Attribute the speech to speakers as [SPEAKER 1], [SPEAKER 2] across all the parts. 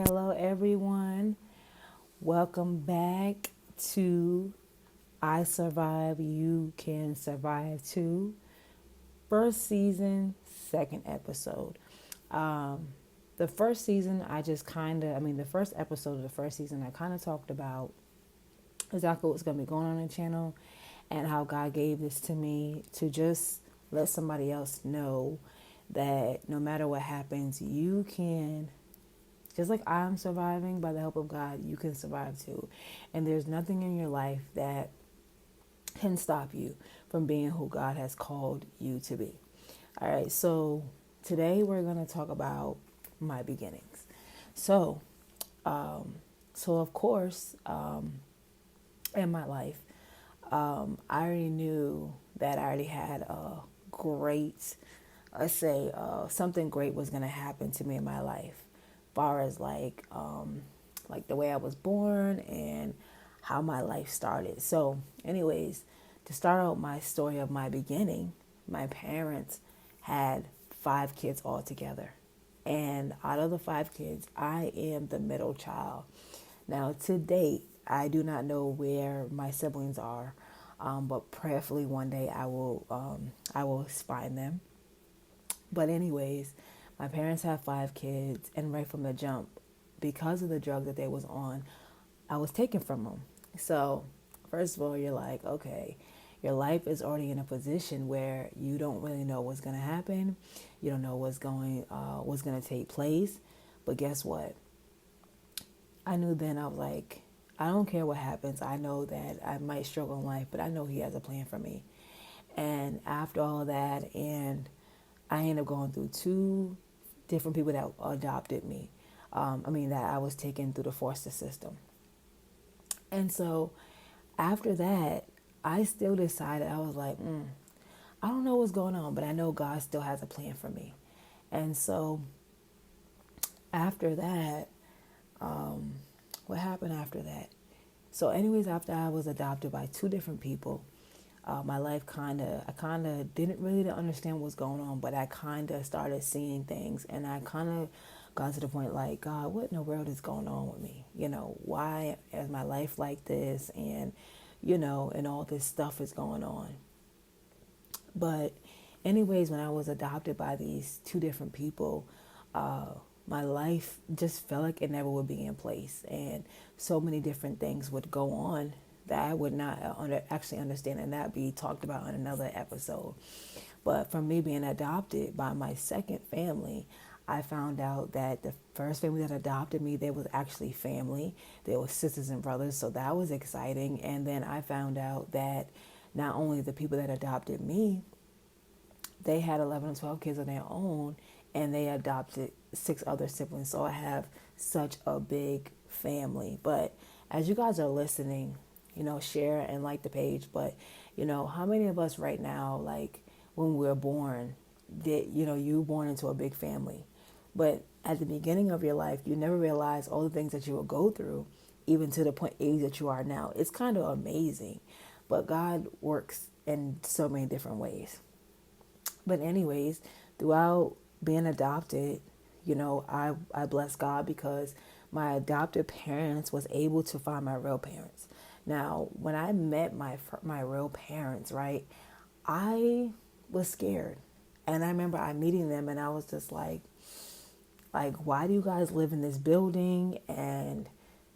[SPEAKER 1] Hello, everyone. Welcome back to I Survive, You Can Survive Too. First season, second episode. Um, the first season, the first episode of the first season, I kind of talked about exactly what's going to be going on in the channel and how God gave this to me to just let somebody else know that no matter what happens, you can, just like I'm surviving by the help of God, you can survive too. And there's nothing in your life that can stop you from being who God has called you to be. All right, so today we're going to talk about my beginnings. So, um, so of course, in my life, I already knew that I already had a great, let's say, something great was going to happen to me in my life, far as like the way I was born and how my life started. So, anyways, to start out my story of my beginning, my parents had five kids altogether. And out of the five kids, I am the middle child. Now, to date, I do not know where my siblings are, but prayerfully one day I will find them. But anyways, my parents have five kids, and right from the jump, because of the drug that they was on, I was taken from them. So, first of all, you're like, okay, your life is already in a position where you don't really know what's gonna happen. You don't know what's gonna take place. But guess what? I knew then I was like, I don't care what happens. I know that I might struggle in life, but I know He has a plan for me. And after all that, and I ended up going through two different people that adopted me. That I was taken through the foster system. And so after that, I still decided, I was like, I don't know what's going on, but I know God still has a plan for me. And so after that, what happened after that? So, anyways, after I was adopted by two different people, my life I kind of didn't really understand what was going on, but I kind of started seeing things, and I kind of got to the point like, God, what in the world is going on with me? Why is my life like this? And, and all this stuff is going on. But, anyways, when I was adopted by these two different people, my life just felt like it never would be in place. And so many different things would go on that I would not actually understand, and that be talked about in another episode. But from me being adopted by my second family, I found out that the first family that adopted me, they was actually family. They were sisters and brothers, so that was exciting. And then I found out that not only the people that adopted me, they had 11 or 12 kids of their own, and they adopted six other siblings. So I have such a big family. But as you guys are listening, share and like the page. But, how many of us right now, like when we were born, you were born into a big family. But at the beginning of your life, you never realize all the things that you will go through, even to the point age that you are now. It's kind of amazing. But God works in so many different ways. But anyways, throughout being adopted, I bless God because my adopted parents was able to find my real parents. Now, when I met my real parents, right, I was scared. And I remember I meeting them and I was just like, why do you guys live in this building? And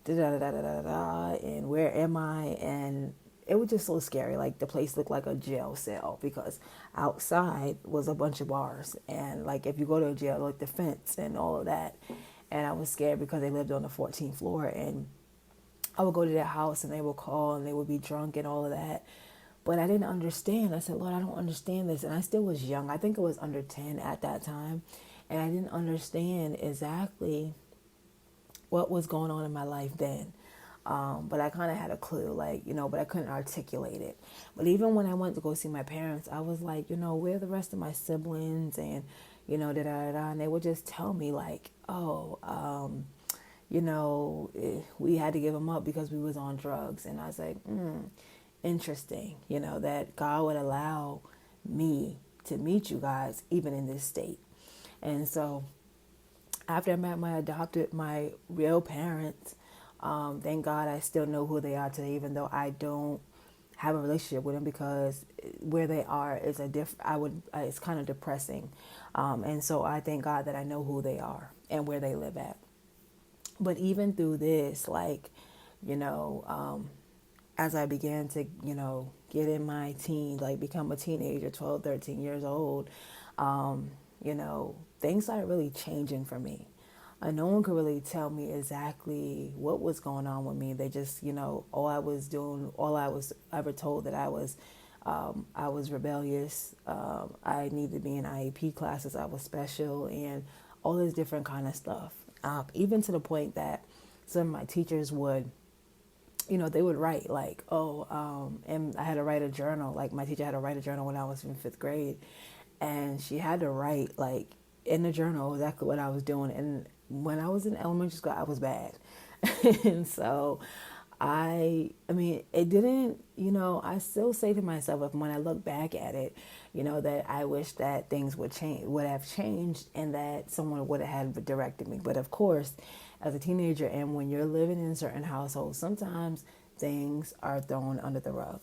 [SPEAKER 1] da da da da da da. And where am I? And it was just so scary. Like the place looked like a jail cell because outside was a bunch of bars. And like if you go to a jail, like the fence and all of that. And I was scared because they lived on the 14th floor. And I would go to their house and they would call and they would be drunk and all of that. But I didn't understand. I said, Lord, I don't understand this. And I still was young. I think I was under 10 at that time. And I didn't understand exactly what was going on in my life then. But I kind of had a clue, but I couldn't articulate it. But even when I went to go see my parents, I was like, where are the rest of my siblings? And, da da da. And they would just tell me, like, oh, we had to give them up because we was on drugs. And I was like, interesting, that God would allow me to meet you guys even in this state. And so After I met my real parents, thank God I still know who they are today, even though I don't have a relationship with them, because where they are is it's kind of depressing. And so I thank God that I know who they are and where they live at. But even through this, like, you know, as I began to, get in my teens, like become a teenager, 12, 13 years old, things started really changing for me. No one could really tell me exactly what was going on with me. They just, all I was ever told that I was rebellious. I needed to be in IEP classes. I was special and all this different kind of stuff. Even to the point that some of my teachers would, they would write like, and I had to write a journal. Like my teacher had to write a journal when I was in fifth grade, and she had to write like in the journal exactly what I was doing. And when I was in elementary school, I was bad, and so I mean, it didn't, I still say to myself, if when I look back at it, that I wish that things would have changed, and that someone would have had directed me. But of course, as a teenager, and when you're living in certain households, sometimes things are thrown under the rug.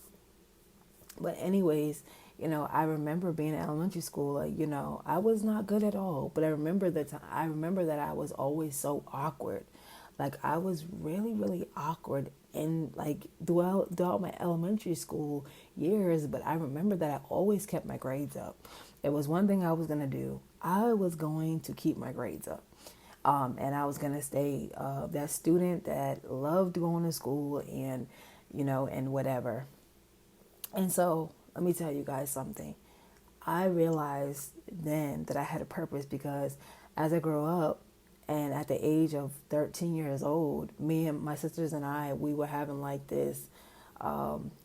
[SPEAKER 1] But anyways, I remember being in elementary school, like, I was not good at all. But I remember that I was always so awkward. Like I was really, really awkward in like throughout my elementary school years. But I remember that I always kept my grades up. It was one thing I was gonna do. I was going to keep my grades up. And I was going to stay that student that loved going to school and, and whatever. And so let me tell you guys something. I realized then that I had a purpose, because as I grew up and at the age of 13 years old, me and my sisters and we were having like this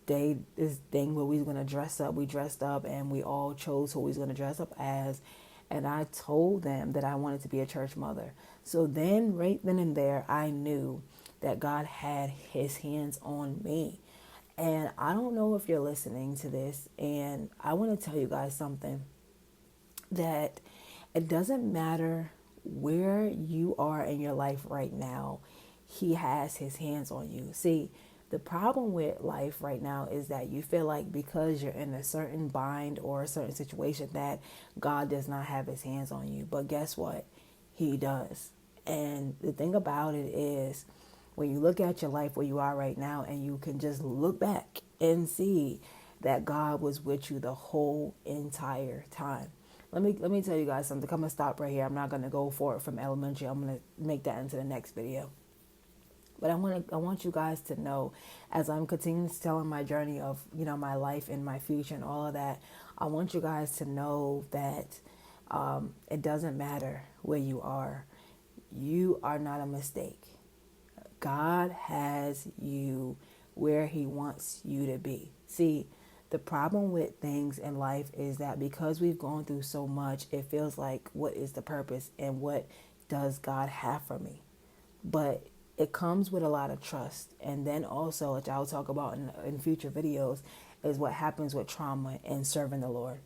[SPEAKER 1] this thing where we was going to dress up. We dressed up and we all chose who we was going to dress up as. And I told them that I wanted to be a church mother. So then, right then and there, I knew that God had his hands on me. And I don't know if you're listening to this, and I want to tell you guys something, that it doesn't matter where you are in your life right now, he has his hands on you. See, the problem with life right now is that you feel like because you're in a certain bind or a certain situation that God does not have his hands on you. But guess what? He does. And the thing about it is, when you look at your life where you are right now, and you can just look back and see that God was with you the whole entire time. Let me tell you guys something. I'm gonna stop right here. I'm not gonna go for it from elementary. I'm gonna make that into the next video. But I want you guys to know, as I'm continuing to tell my journey of, my life and my future and all of that, I want you guys to know that it doesn't matter where you are. You are not a mistake. God has you where he wants you to be. See, the problem with things in life is that because we've gone through so much, it feels like, what is the purpose and what does God have for me? But it comes with a lot of trust. And then also, which I'll talk about in future videos, is what happens with trauma and serving the Lord.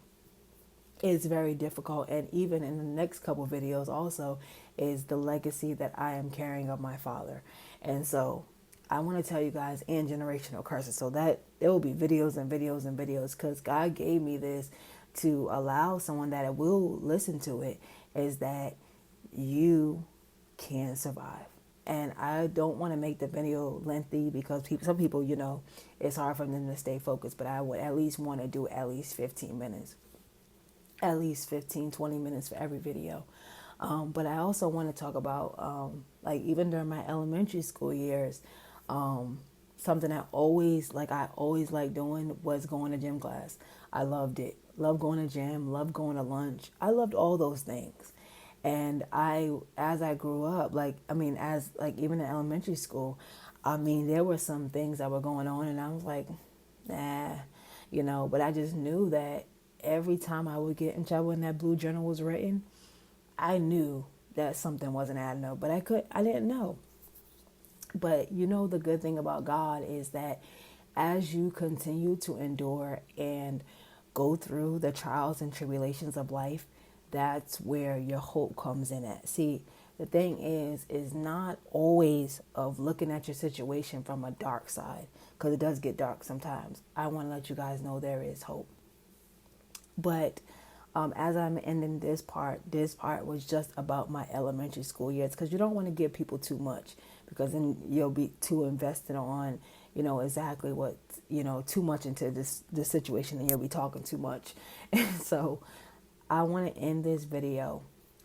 [SPEAKER 1] It's very difficult. And even in the next couple videos also is the legacy that I am carrying of my father. And so I want to tell you guys, and generational curses, so that there will be videos and videos and videos, because God gave me this to allow someone that will listen to it, is that you can survive. And I don't want to make the video lengthy, because some people, it's hard for them to stay focused, but I would at least want to do at least 15 minutes, at least 15, 20 minutes for every video. But I also want to talk about, like, even during my elementary school years, something I always liked doing was going to gym class. I loved it. Loved going to gym, loved going to lunch. I loved all those things. And as I grew up, even in elementary school, there were some things that were going on, and I was like, nah, but I just knew that every time I would get in trouble and that blue journal was written, I knew that something wasn't adding up, but I didn't know. But the good thing about God is that as you continue to endure and go through the trials and tribulations of life, that's where your hope comes in at. See, the thing is not always of looking at your situation from a dark side, because it does get dark sometimes. I want to let you guys know there is hope. But as I'm ending this part was just about my elementary school years, because you don't want to give people too much, because then you'll be too invested on, exactly what, too much into this situation, and you'll be talking too much. And so I want to end this video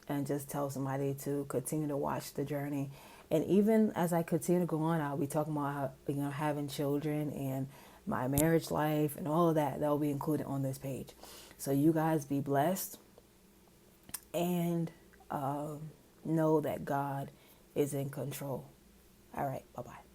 [SPEAKER 1] and just tell somebody to continue to watch the journey. And even as I continue to go on, I'll be talking about how, having children and my marriage life and all of that. That will be included on this page. So you guys be blessed, and know that God is in control. All right, bye-bye.